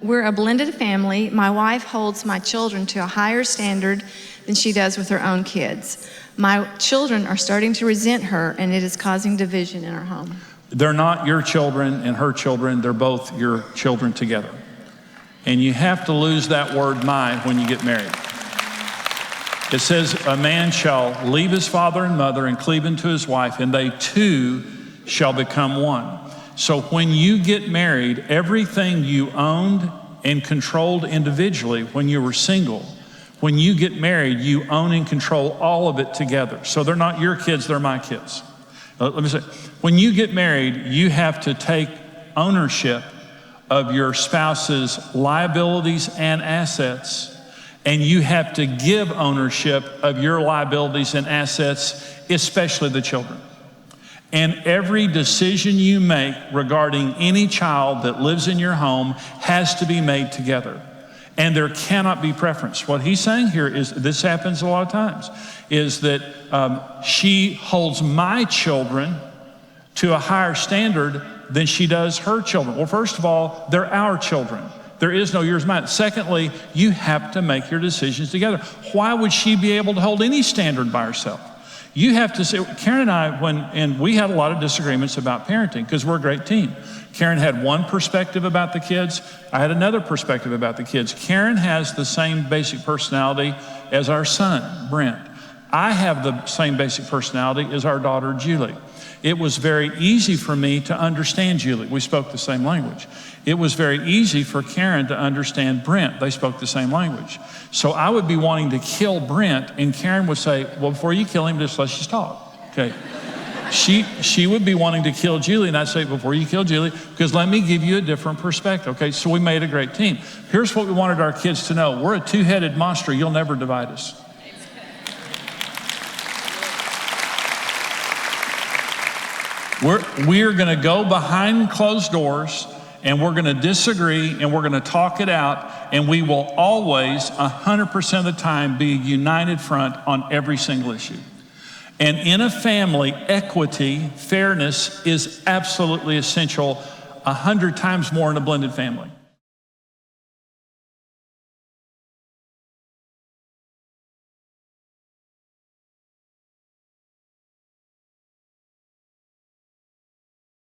We're a blended family. My wife holds my children to a higher standard than she does with her own kids. My children are starting to resent her, and it is causing division in our home. They're not your children and her children. They're both your children together. And you have to lose that word "my" when you get married. It says, a man shall leave his father and mother and cleave unto his wife, and they two shall become one. So when you get married, everything you owned and controlled individually when you were single, when you get married, you own and control all of it together. So they're not your kids, they're my kids. Let me say, when you get married, you have to take ownership of your spouse's liabilities and assets, and you have to give ownership of your liabilities and assets, especially the children. And every decision you make regarding any child that lives in your home has to be made together. And there cannot be preference. What he's saying here is, this happens a lot of times, is that she holds my children to a higher standard than she does her children. Well, first of all, they're our children. There is no yours, mine. Secondly, you have to make your decisions together. Why would she be able to hold any standard by herself? You have to say, Karen and I, and we had a lot of disagreements about parenting because we're a great team. Karen had one perspective about the kids. I had another perspective about the kids. Karen has the same basic personality as our son, Brent. I have the same basic personality as our daughter, Julie. It was very easy for me to understand Julie. We spoke the same language. It was very easy for Karen to understand Brent. They spoke the same language. So I would be wanting to kill Brent, and Karen would say, well, before you kill him, let's just talk. Okay. She would be wanting to kill Julie, and I'd say, before you kill Julie, because let me give you a different perspective. Okay, so we made a great team. Here's what we wanted our kids to know. We're a two-headed monster. You'll never divide us. We're going to go behind closed doors, and we're going to disagree, and we're going to talk it out, and we will always, 100% of the time, be a united front on every single issue. And in a family, equity, fairness is absolutely essential, 100 times more in a blended family.